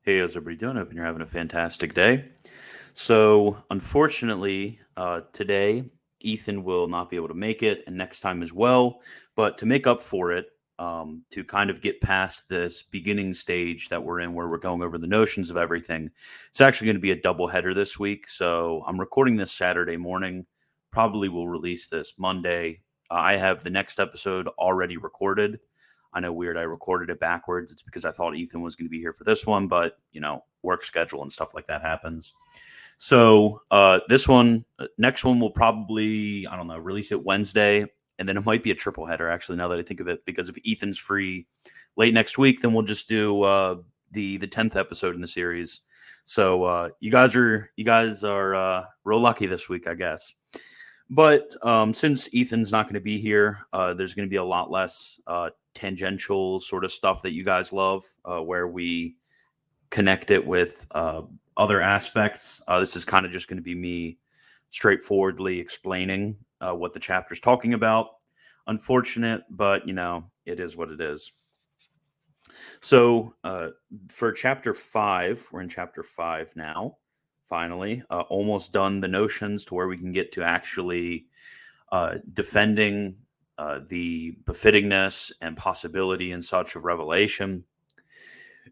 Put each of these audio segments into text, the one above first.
Hey, how's everybody doing? Hoping you're having a fantastic day. So, unfortunately, today Ethan will not be able to make it, and next time as well. But to make up for it, to kind of get past this beginning stage that we're in, where we're going over the notions of everything, it's actually going to be a double header this week. So, I'm recording this Saturday morning. Probably will release this Monday. I have the next episode already recorded. I know, weird, I recorded it backwards. It's because I thought Ethan was going to be here for this one, but work schedule and stuff like that happens. So this one, next one will probably, I don't know, release it Wednesday, and then it might be a triple header. Actually, now that I think of it, because if Ethan's free late next week, then we'll just do the 10th episode in the series. So you guys are real lucky this week, I guess. But since Ethan's not going to be here, there's going to be a lot less tangential sort of stuff that you guys love, where we connect it with other aspects. This is kind of just going to be me straightforwardly explaining what the chapter's talking about. Unfortunate, but it is what it is. So for chapter 5, we're in chapter 5 now. Finally, almost done the notions to where we can get to actually defending the befittingness and possibility and such of Revelation.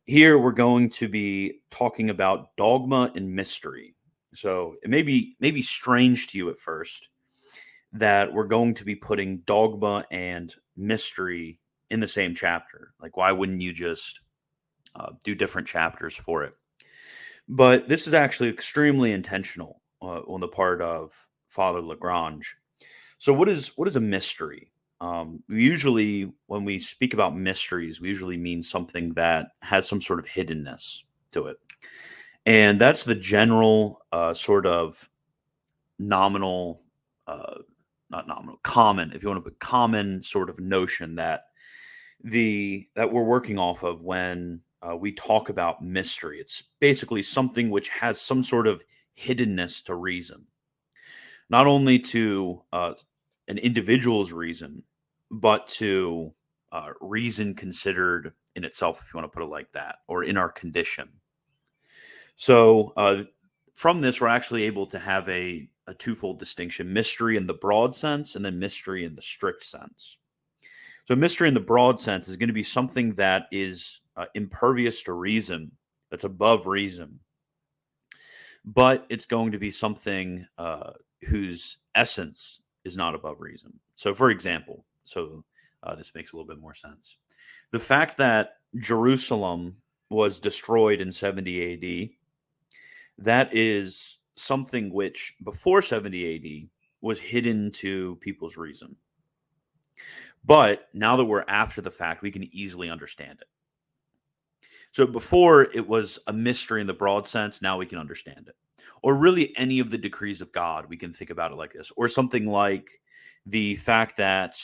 Here we're going to be talking about dogma and mystery. So it may be strange to you at first that we're going to be putting dogma and mystery in the same chapter. Like, why wouldn't you just do different chapters for it? But this is actually extremely intentional on the part of Father Lagrange. So what is a mystery? We usually, when we speak about mysteries, we usually mean something that has some sort of hiddenness to it. And that's the general sort of nominal, not nominal, common, if you want to put common sort of notion that we're working off of when we talk about mystery. It's basically something which has some sort of hiddenness to reason, not only to an individual's reason, but to reason considered in itself, if you want to put it like that, or in our condition. So from this, we're actually able to have a twofold distinction: mystery in the broad sense, and then mystery in the strict sense. So mystery in the broad sense is going to be something that is impervious to reason, that's above reason, but it's going to be something whose essence is not above reason. So, for example, this makes a little bit more sense. The fact that Jerusalem was destroyed in 70 AD, that is something which before 70 AD was hidden to people's reason. But now that we're after the fact, we can easily understand it. So before it was a mystery in the broad sense, now we can understand it. Or really any of the decrees of God, we can think about it like this. Or something like the fact that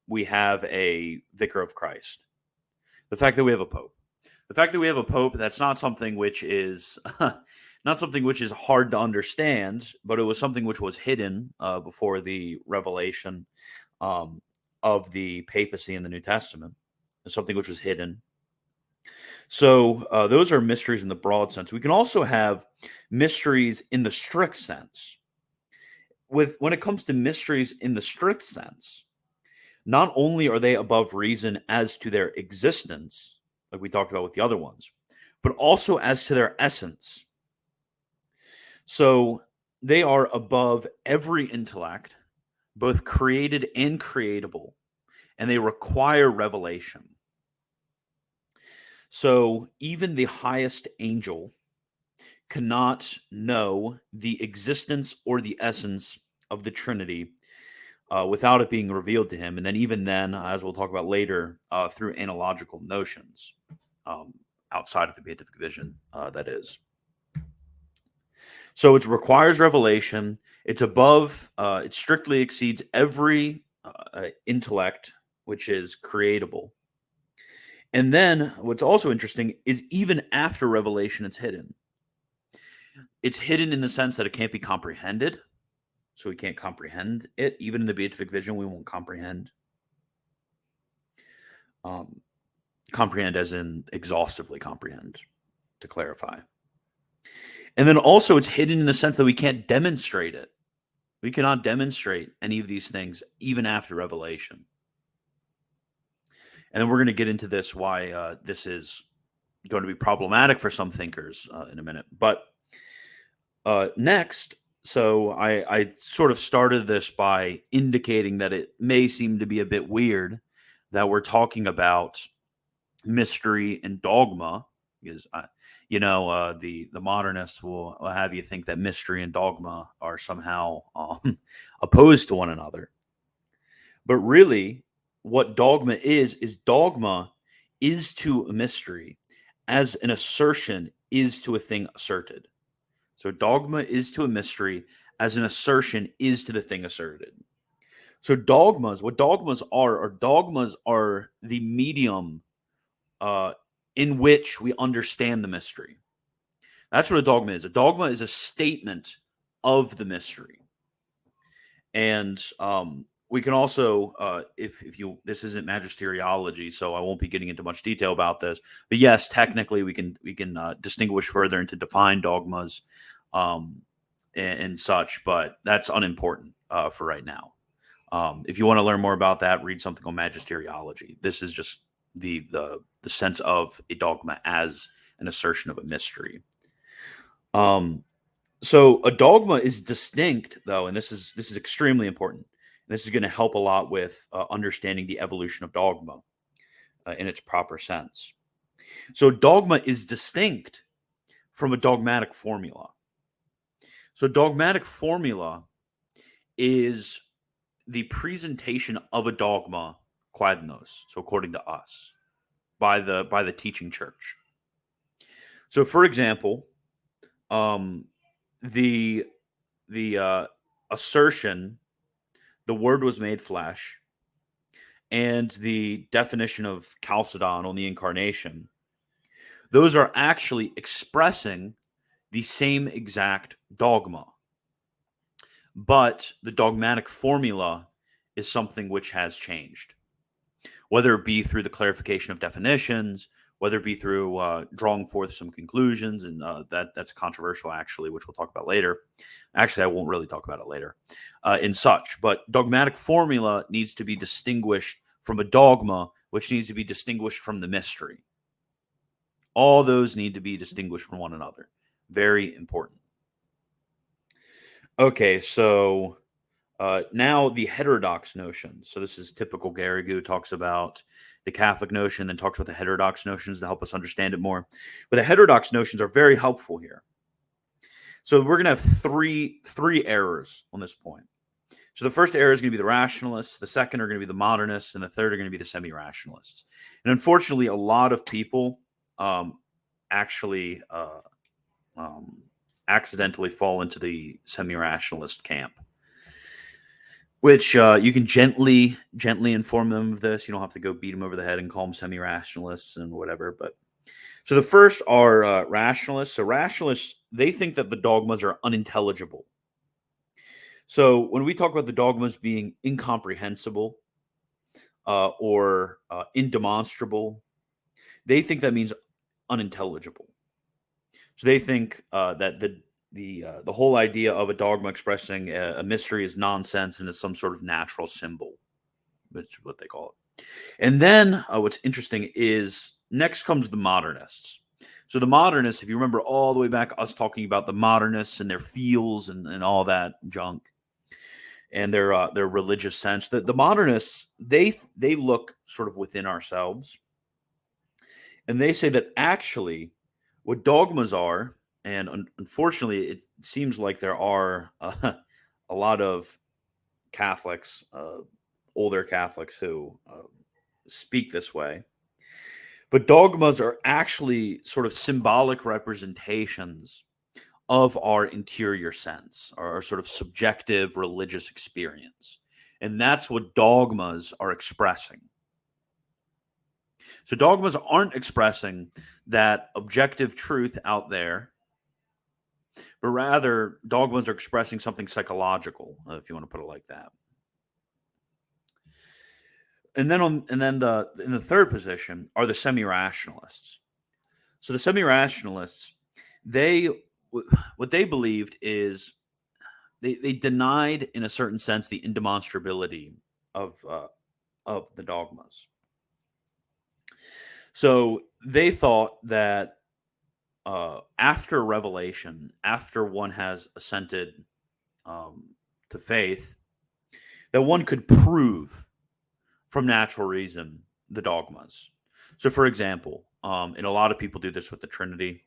we have a vicar of Christ. The fact that we have a pope. The fact that we have a pope, that's not something which is not something which is hard to understand, but it was something which was hidden before the revelation of the papacy in the New Testament. It's something which was hidden. So those are mysteries in the broad sense. We can also have mysteries in the strict sense. When it comes to mysteries in the strict sense, not only are they above reason as to their existence, like we talked about with the other ones, but also as to their essence. So they are above every intellect, both created and creatable, and they require revelation. So even the highest angel cannot know the existence or the essence of the Trinity without it being revealed to him. And then even then, as we'll talk about later, through analogical notions outside of the beatific vision, that is. So it requires revelation. It's above, it strictly exceeds every intellect which is creatable. And then what's also interesting is even after revelation, it's hidden. It's hidden in the sense that it can't be comprehended. So we can't comprehend it. Even in the beatific vision, we won't comprehend. comprehend as in exhaustively comprehend, to clarify. And then also it's hidden in the sense that we can't demonstrate it. We cannot demonstrate any of these things even after revelation. And then we're going to get into this, why this is going to be problematic for some thinkers in a minute. But next, so I sort of started this by indicating that it may seem to be a bit weird that we're talking about mystery and dogma, because the modernists will have you think that mystery and dogma are somehow opposed to one another. But really, what dogma is dogma is to a mystery as an assertion is to a thing asserted. So dogma is to a mystery as an assertion is to the thing asserted. So what dogmas are the medium in which we understand the mystery. That's what a dogma is. A dogma is a statement of the mystery. And we can also, if you, this isn't magisteriology, so I won't be getting into much detail about this. But yes, technically, we can distinguish further and to define dogmas and such. But that's unimportant for right now. If you want to learn more about that, read something on magisteriology. This is just the sense of a dogma as an assertion of a mystery. So a dogma is distinct, though, and this is extremely important. This is going to help a lot with understanding the evolution of dogma in its proper sense. So dogma is distinct from a dogmatic formula. So dogmatic formula is the presentation of a dogma, quaidnos, so according to us, by the teaching church. So, for example, the assertion, the Word was made flesh, and the definition of Chalcedon on the Incarnation, those are actually expressing the same exact dogma. But the dogmatic formula is something which has changed, whether it be through the clarification of definitions, whether it be through drawing forth some conclusions, and that's controversial, actually, which we'll talk about later. Actually, I won't really talk about it later in such. But dogmatic formula needs to be distinguished from a dogma, which needs to be distinguished from the mystery. All those need to be distinguished from one another. Very important. Okay, so now the heterodox notion. So this is typical Garrigou, talks about the Catholic notion, then talks about the heterodox notions to help us understand it more. But the heterodox notions are very helpful here. So we're going to have three errors on this point. So the first error is going to be the rationalists, the second are going to be the modernists, and the third are going to be the semi-rationalists. And unfortunately, a lot of people actually accidentally fall into the semi-rationalist camp, which you can gently inform them of this. You don't have to go beat them over the head and call them semi-rationalists and whatever. But so the first are rationalists. So rationalists, they think that the dogmas are unintelligible. So when we talk about the dogmas being incomprehensible or indemonstrable, they think that means unintelligible. So they think that the whole idea of a dogma expressing a mystery is nonsense and is some sort of natural symbol, which is what they call it. And then what's interesting is next comes the modernists. So the modernists, if you remember all the way back, us talking about the modernists and their feels and all that junk and their religious sense, the modernists, they look sort of within ourselves, and they say that actually what dogmas are, and unfortunately, it seems like there are a lot of Catholics, older Catholics, who speak this way. But dogmas are actually sort of symbolic representations of our interior sense, our sort of subjective religious experience. And that's what dogmas are expressing. So dogmas aren't expressing that objective truth out there, but rather dogmas are expressing something psychological, if you want to put it like that. And then in the third position are the semi-rationalists. So the semi-rationalists, they what they believed is they denied, in a certain sense, the indemonstrability of the dogmas. So they thought that after revelation, after one has assented to faith, that one could prove from natural reason the dogmas. So, for example, and a lot of people do this with the Trinity.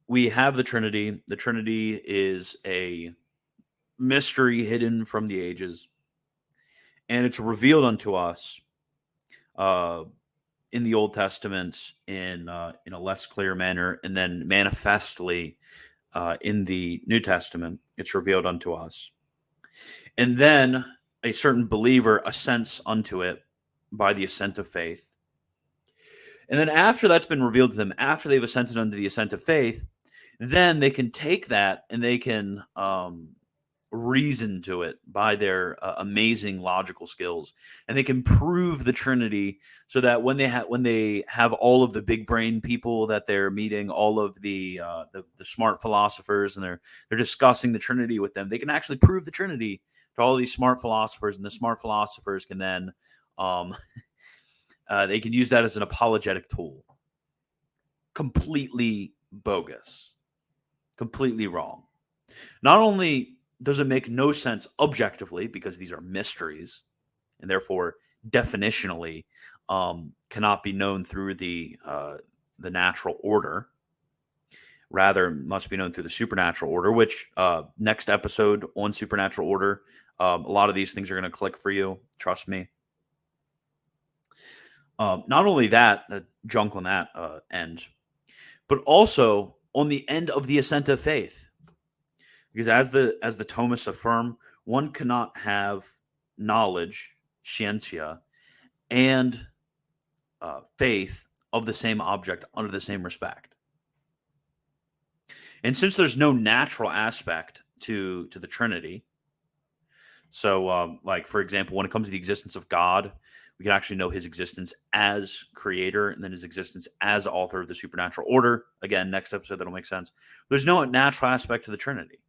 We have the Trinity. The Trinity is a mystery hidden from the ages, and it's revealed unto us in the Old Testament in a less clear manner, and then manifestly in the New Testament, it's revealed unto us. And then a certain believer assents unto it by the assent of faith. And then after that's been revealed to them, after they've assented unto the assent of faith, then they can take that and they can reason to it by their amazing logical skills, and they can prove the Trinity, so that when they have all of the big brain people that they're meeting, all of the smart philosophers, and they're discussing the Trinity with them, they can actually prove the Trinity to all these smart philosophers, and the smart philosophers can then they can use that as an apologetic tool. Completely bogus, completely wrong. Not only does it make no sense objectively, because these are mysteries and therefore definitionally cannot be known through the natural order, rather must be known through the supernatural order, which next episode on supernatural order, a lot of these things are going to click for you, trust me. Not only that, junk on that end, but also on the end of the assent of faith. Because as the Thomists affirm, one cannot have knowledge, scientia, and faith of the same object under the same respect. And since there's no natural aspect to the Trinity, so like, for example, when it comes to the existence of God, we can actually know his existence as creator and then his existence as author of the supernatural order. Again, next episode, that'll make sense. There's no natural aspect to the Trinity.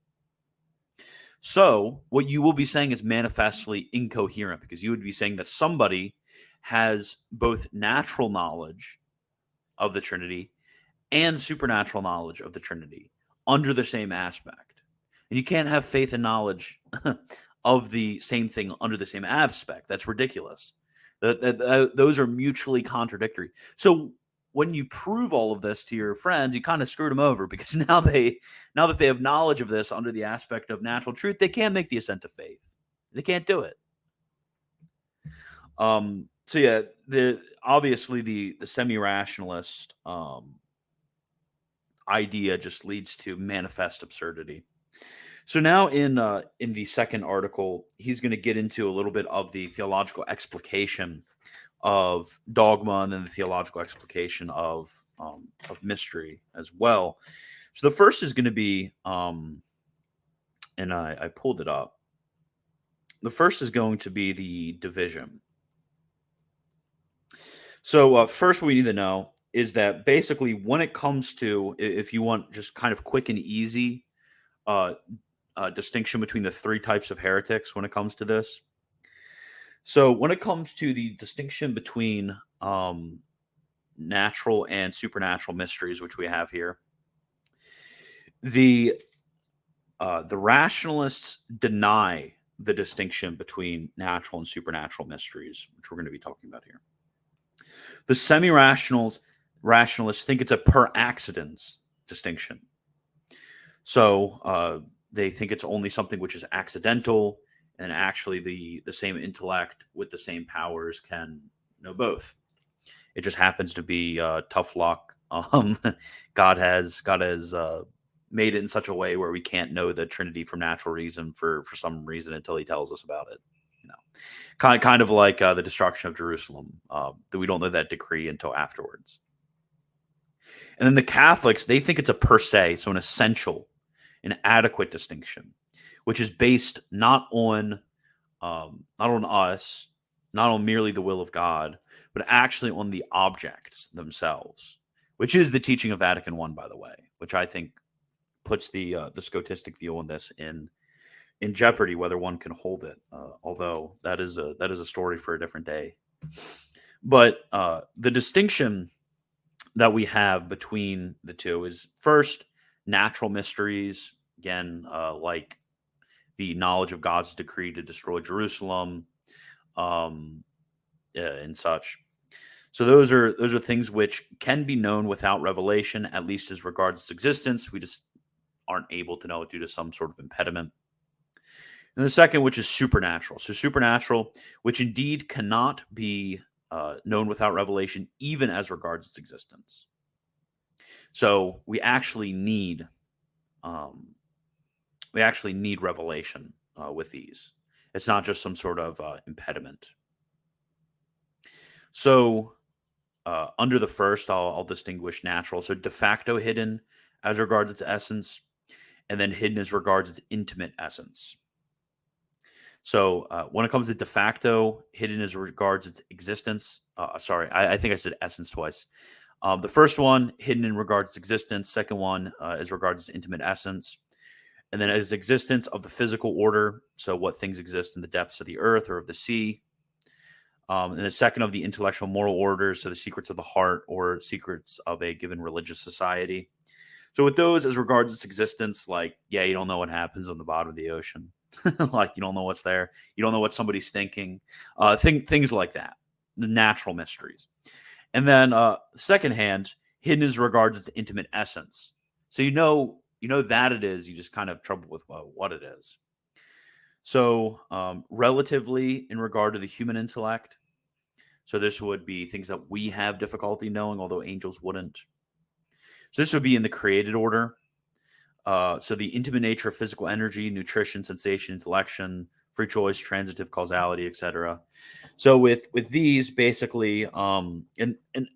So what you will be saying is manifestly incoherent, because you would be saying that somebody has both natural knowledge of the Trinity and supernatural knowledge of the Trinity under the same aspect. And you can't have faith and knowledge of the same thing under the same aspect. That's ridiculous. Those are mutually contradictory. So when you prove all of this to your friends, you kind of screwed them over, because now that they have knowledge of this under the aspect of natural truth, they can't make the assent of faith. They can't do it. So yeah, obviously the semi-rationalist idea just leads to manifest absurdity. So now in the second article, he's going to get into a little bit of the theological explication of dogma, and then the theological explication of mystery as well. So the first is going to be, and I pulled it up. The first is going to be the division. So first, what we need to know is that basically, when it comes to, if you want just kind of quick and easy distinction between the three types of heretics when it comes to this. So when it comes to the distinction between natural and supernatural mysteries, which we have here, the rationalists deny the distinction between natural and supernatural mysteries, which we're going to be talking about here. The rationalists think it's a per accidens distinction. So they think it's only something which is accidental, and actually the same intellect with the same powers can know both. It just happens to be tough luck. God has made it in such a way where we can't know the Trinity from natural reason for some reason until he tells us about it. Kind of like the destruction of Jerusalem, that we don't know that decree until afterwards. And then the Catholics, they think it's a per se, so an essential, an adequate distinction, which is based not on not on us, not on merely the will of God, but actually on the objects themselves, which is the teaching of Vatican I, by the way, which I think puts the Scotistic view on this in jeopardy, whether one can hold it. Although that is a story for a different day. But the distinction that we have between the two is, first, natural mysteries, again, like the knowledge of God's decree to destroy Jerusalem, and such. So those are things which can be known without revelation, at least as regards its existence. We just aren't able to know it due to some sort of impediment. And the second, which is supernatural. So supernatural, which indeed cannot be known without revelation, even as regards its existence. So we actually need revelation with these. It's not just some sort of impediment. So under the first, I'll distinguish natural. So de facto hidden as regards its essence, and then hidden as regards its intimate essence. So when it comes to de facto, hidden as regards its existence, I think I said essence twice. The first one, hidden in regards to existence. Second one, as regards to intimate essence. And then as existence of the physical order, so what things exist in the depths of the earth or of the sea. And the second of the intellectual moral orders, so the secrets of the heart or secrets of a given religious society. So with those, as regards its existence, like, yeah, you don't know what happens on the bottom of the ocean. Like, you don't know what's there. You don't know what somebody's thinking. Things like that, the natural mysteries. And then second hand, hidden as regards its intimate essence. So you know that it is. You just kind of have trouble with what it is. So relatively in regard to the human intellect. So this would be things that we have difficulty knowing, although angels wouldn't. So this would be in the created order. So the intimate nature of physical energy, nutrition, sensation, intellection, free choice, transitive causality, etc. So with these, basically, and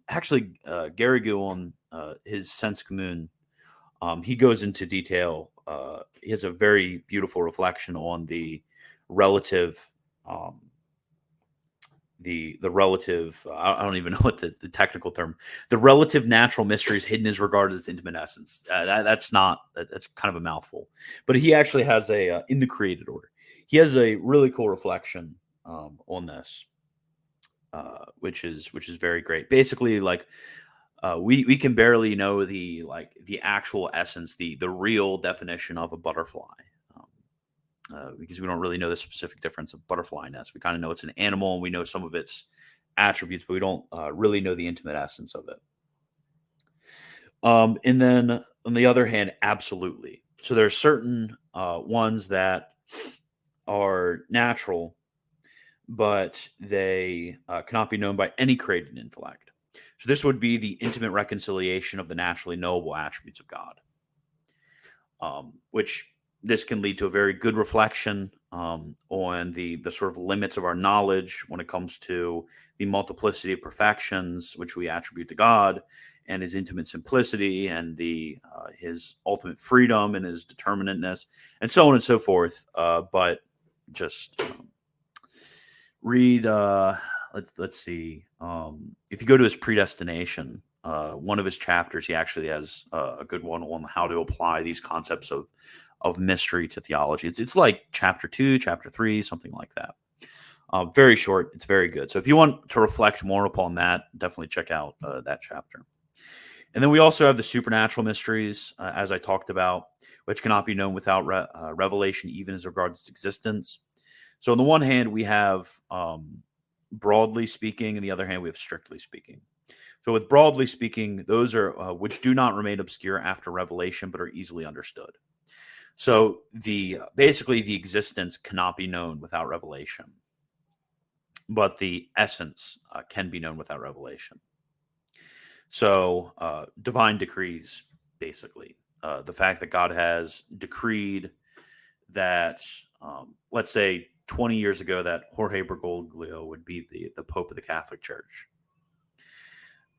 actually, Garrigou on his Sens commune, he goes into detail. He has a very beautiful reflection on the relative. The relative, I don't even know what the technical term, the relative natural mysteries hidden as regards its intimate essence. That's kind of a mouthful, but he actually has in the created order, he has a really cool reflection on this, which is very great. Basically, like we can barely know the actual essence, the real definition of a butterfly. Because we don't really know the specific difference of butterfly nest. We kind of know it's an animal and we know some of its attributes, but we don't really know the intimate essence of it. And then on the other hand, absolutely. So there are certain ones that are natural, but they cannot be known by any created intellect. So this would be the intimate reconciliation of the naturally knowable attributes of God, which this can lead to a very good reflection on the sort of limits of our knowledge when it comes to the multiplicity of perfections which we attribute to God, and his intimate simplicity, and his ultimate freedom and his determinateness, and so on and so forth. But just read. Let's see. If you go to his predestination, one of his chapters, he actually has a good one on how to apply these concepts of mystery to theology. It's like chapter 2, chapter 3, something like that. Very short. It's very good. So if you want to reflect more upon that, definitely check out that chapter. And then we also have the supernatural mysteries, as I talked about, which cannot be known without revelation, even as regards its existence. So on the one hand, we have broadly speaking, and the other hand, we have strictly speaking. So with broadly speaking, those are which do not remain obscure after revelation, but are easily understood. So basically the existence cannot be known without revelation, but the essence can be known without revelation. So divine decrees, basically, the fact that God has decreed that, let's say 20 years ago, that Jorge Bergoglio would be the Pope of the Catholic Church.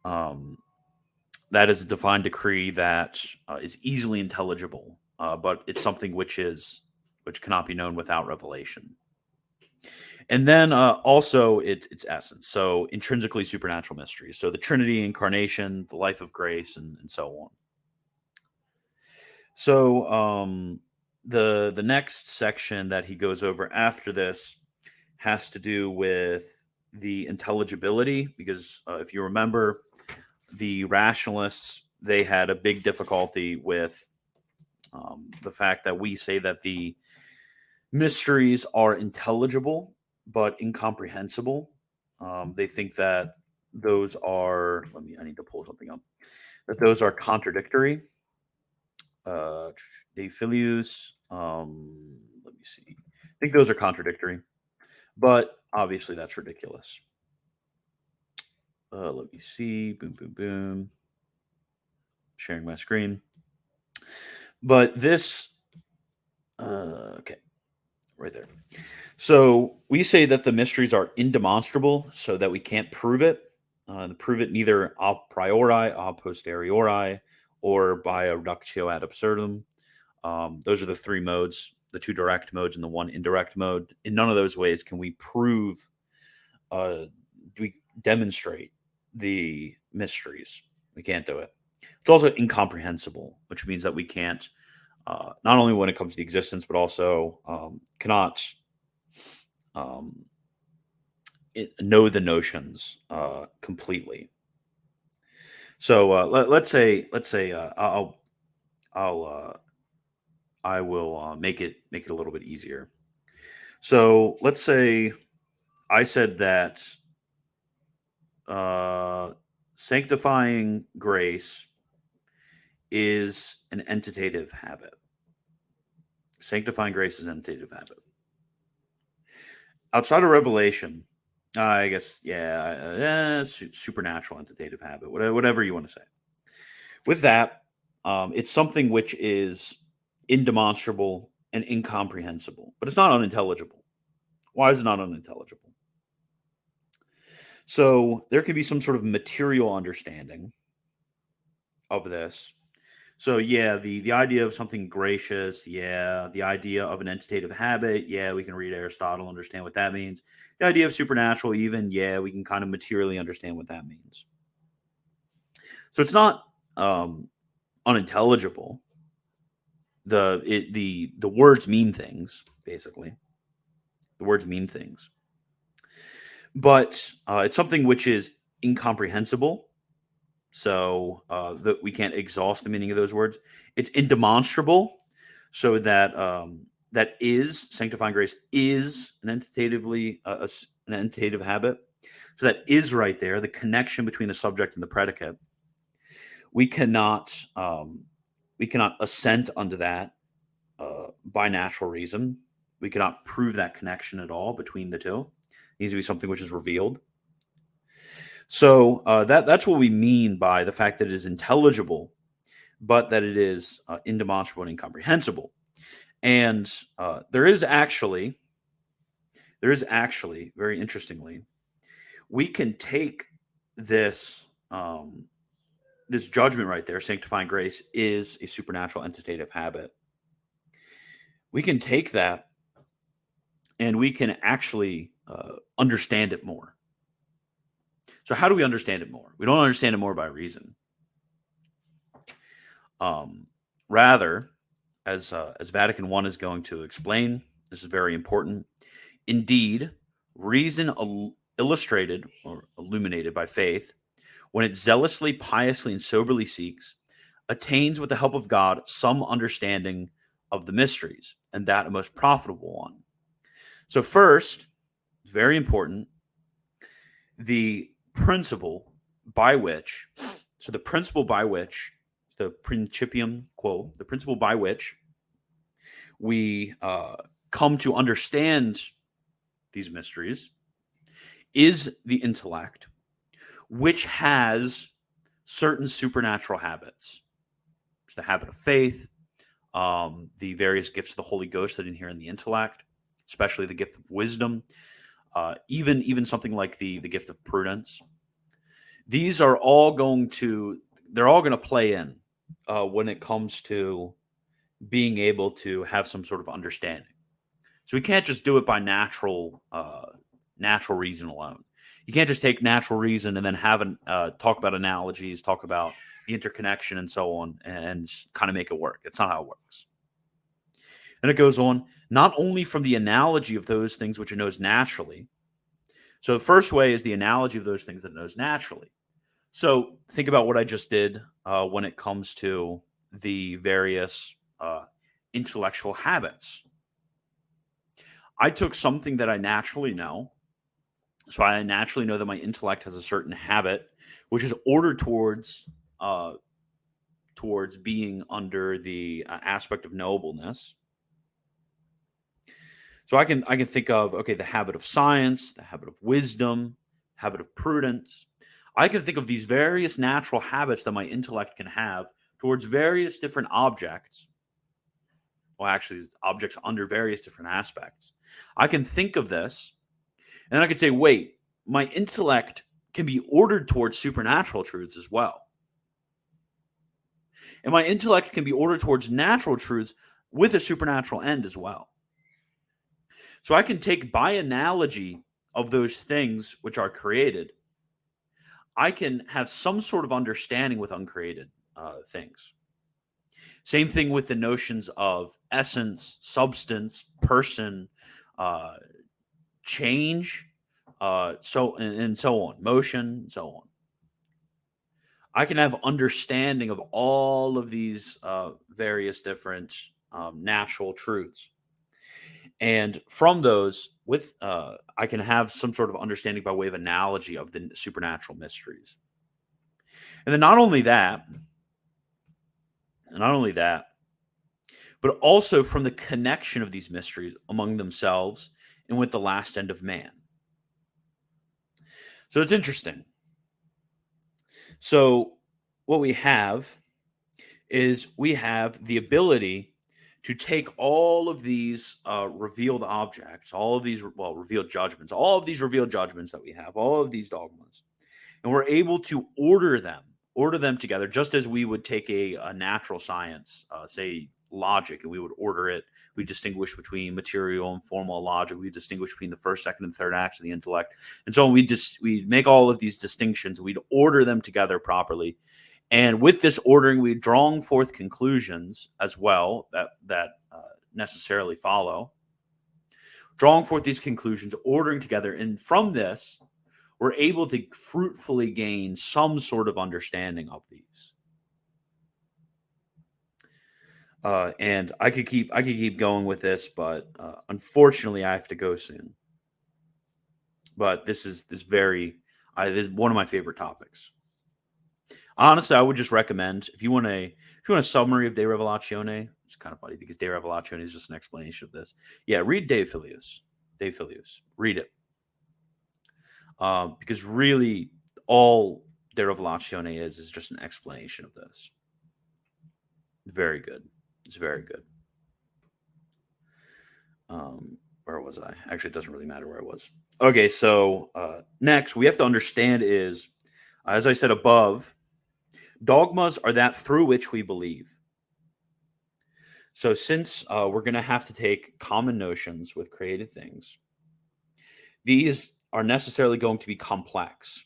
That is a divine decree that is easily intelligible. But it's something which cannot be known without revelation. And then also its essence. So intrinsically supernatural mysteries. So the Trinity, incarnation, the life of grace, and so on. So the next section that he goes over after this has to do with the intelligibility, because if you remember, the rationalists, they had a big difficulty with the fact that we say that the mysteries are intelligible but incomprehensible. They think that those are, I need to pull something up, that those are contradictory. De Filius, let me see. I think those are contradictory, but obviously that's ridiculous. Let me see. Boom, boom, boom. Sharing my screen. But this, okay, right there. So we say that the mysteries are indemonstrable, so that we can't prove it. Prove it neither a priori, a posteriori, or by a reductio ad absurdum. Those are the three modes, the two direct modes and the one indirect mode. In none of those ways can we prove, we demonstrate the mysteries. We can't do it. It's also incomprehensible, which means that we can't, not only when it comes to the existence, but also cannot know the notions completely. So let's say I will make it a little bit easier. So let's say I said that sanctifying grace is an entitative habit. Sanctifying grace is an entitative habit. Outside of Revelation, I guess, supernatural entitative habit, whatever you want to say. With that, it's something which is indemonstrable and incomprehensible, but it's not unintelligible. Why is it not unintelligible? So there could be some sort of material understanding of this. So yeah, the idea of something gracious, yeah, the idea of an entitative habit, yeah, we can read Aristotle, understand what that means. The idea of supernatural, even, yeah, we can kind of materially understand what that means. So it's not unintelligible. The words mean things, basically. The words mean things, but it's something which is incomprehensible. So that we can't exhaust the meaning of those words. It's indemonstrable, so that that is sanctifying grace is an entitatively an entitative habit. So that is right there, the connection between the subject and the predicate. We cannot assent unto that by natural reason. We cannot prove that connection at all between the two. It needs to be something which is revealed. So that's what we mean by the fact that it is intelligible, but that it is indemonstrable and incomprehensible. And there is actually, very interestingly, we can take this this judgment right there, sanctifying grace is a supernatural entitative habit. We can take that and we can actually understand it more. So how do we understand it more? We don't understand it more by reason. Rather, as Vatican I is going to explain, this is very important. Indeed, reason illustrated or illuminated by faith, when it zealously, piously, and soberly seeks, attains with the help of God some understanding of the mysteries, and that a most profitable one. So first, very important, the principle by which, the principium quo, the principle by which we come to understand these mysteries is the intellect, which has certain supernatural habits. It's the habit of faith, the various gifts of the Holy Ghost that inhere in the intellect, especially the gift of wisdom, even something like the gift of prudence. These are all going to play in when it comes to being able to have some sort of understanding. So we can't just do it by natural reason alone. You can't just take natural reason and then talk about analogies, talk about the interconnection and so on, and kind of make it work. It's not how it works. And it goes on, not only from the analogy of those things which it knows naturally. So the first way is the analogy of those things that it knows naturally. So think about what I just did when it comes to the various intellectual habits. I took something that I naturally know. So I naturally know that my intellect has a certain habit, which is ordered towards being under the aspect of knowableness. So I can think of, okay, the habit of science, the habit of wisdom, habit of prudence. I can think of these various natural habits that my intellect can have towards various different objects. Well, actually, objects under various different aspects. I can think of this, and I can say, wait, my intellect can be ordered towards supernatural truths as well. And my intellect can be ordered towards natural truths with a supernatural end as well. So I can take by analogy of those things which are created, I can have some sort of understanding with uncreated things. Same thing with the notions of essence, substance, person, change, so on, motion, and so on. I can have understanding of all of these various different natural truths. And from those, I can have some sort of understanding by way of analogy of the supernatural mysteries. And then not only that, but also from the connection of these mysteries among themselves and with the last end of man. So it's interesting. So what we have is we have the ability to take all of these revealed objects, all of these, revealed judgments, all of these revealed judgments that we have, all of these dogmas, and we're able to order them together, just as we would take a natural science, say logic, and we would order it. We distinguish between material and formal logic. We distinguish between the first, second, and third acts of the intellect. And so we make all of these distinctions. We'd order them together properly. And with this ordering, we're drawing forth conclusions as well that necessarily follow. Drawing forth these conclusions, ordering together, and from this, we're able to fruitfully gain some sort of understanding of these. And I could keep going with this, but unfortunately, I have to go soon. But this is one of my favorite topics. Honestly, I would just recommend if you want a summary of De Revelatione. It's kind of funny because De Revelatione is just an explanation of this. Yeah, read De Filius. Read it. Because really, all De Revelatione is just an explanation of this. Very good. It's very good. Where was I? Actually, it doesn't really matter where I was. Okay, so next we have to understand is, as I said above, dogmas are that through which we believe. So since we're going to have to take common notions with created things, these are necessarily going to be complex.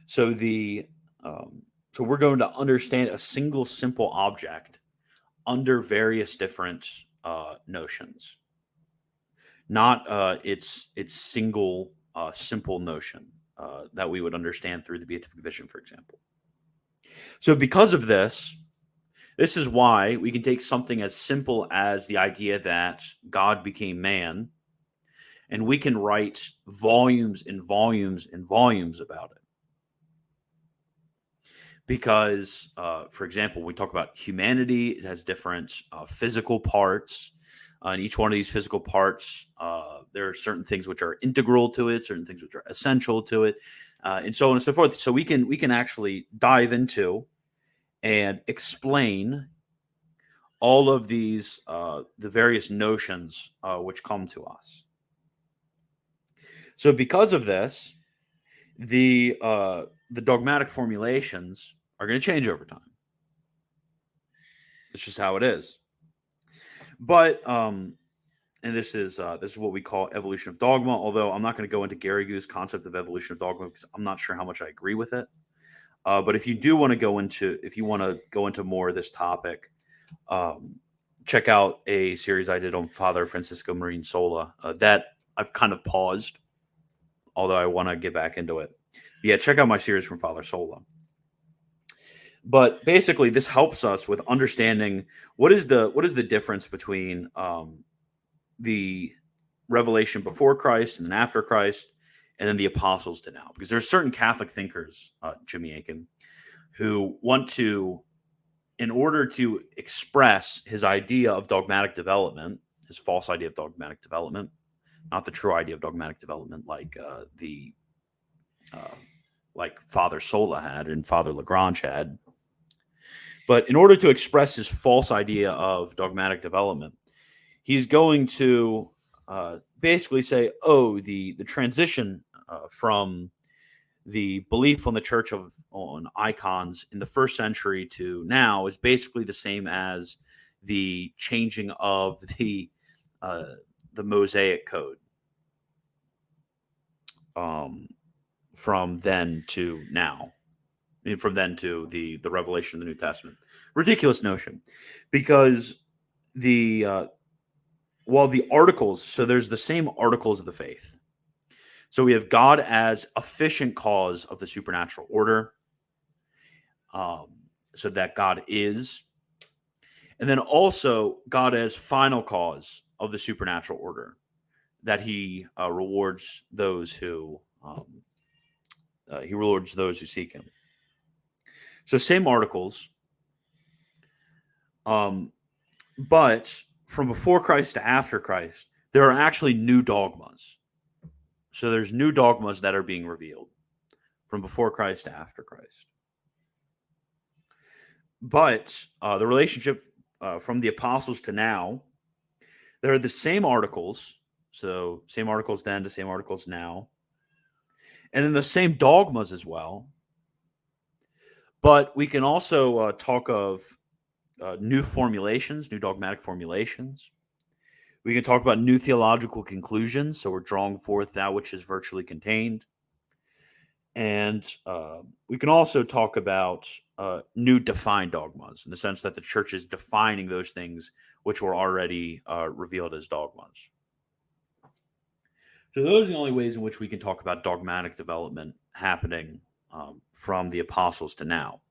So so we're going to understand a single simple object under various different notions, not its single simple notion that we would understand through the beatific vision, for example. So because of this is why we can take something as simple as the idea that God became man, and we can write volumes and volumes and volumes about it. Because, for example, we talk about humanity, it has different physical parts. And each one of these physical parts, there are certain things which are integral to it, certain things which are essential to it, and so on and so forth. So we can actually dive into and explain all of these, the various notions which come to us. So because of this, the dogmatic formulations are going to change over time. It's just how it is. But and this is what we call evolution of dogma. Although I'm not going to go into Garrigou's concept of evolution of dogma because I'm not sure how much I agree with it. But if you do want to go into more of this topic, check out a series I did on Father Francisco Marin Sola that I've kind of paused, although I want to get back into it. Yeah, check out my series from Father Sola. But basically, this helps us with understanding what is the difference between the revelation before Christ and then after Christ, and then the apostles to now. Because there's certain Catholic thinkers, Jimmy Akin, who want to, in order to express his idea of dogmatic development, his false idea of dogmatic development, not the true idea of dogmatic development, like like Father Sola had and Father Lagrange had. But in order to express his false idea of dogmatic development, he's going to basically say, oh, the transition from the belief on the church on icons in the first century to now is basically the same as the changing of the Mosaic code from then to now. From then to the revelation of the New Testament. Ridiculous notion, because while the articles, so there's the same articles of the faith. So we have God as efficient cause of the supernatural order, so that God is, and then also God as final cause of the supernatural order, that He rewards those who seek Him. So same articles, but from before Christ to after Christ, there are actually new dogmas. So there's new dogmas that are being revealed from before Christ to after Christ. But the relationship from the apostles to now, there are the same articles. So same articles then to same articles now. And then the same dogmas as well. But we can also talk of new formulations, new dogmatic formulations. We can talk about new theological conclusions. So we're drawing forth that which is virtually contained. And we can also talk about new defined dogmas, in the sense that the church is defining those things which were already revealed as dogmas. So those are the only ways in which we can talk about dogmatic development happening from the apostles to now.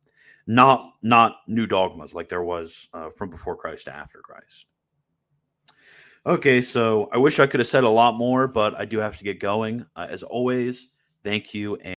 Not new dogmas like there was from before Christ to after Christ. Okay, so I wish I could have said a lot more, but I do have to get going. As always, thank you.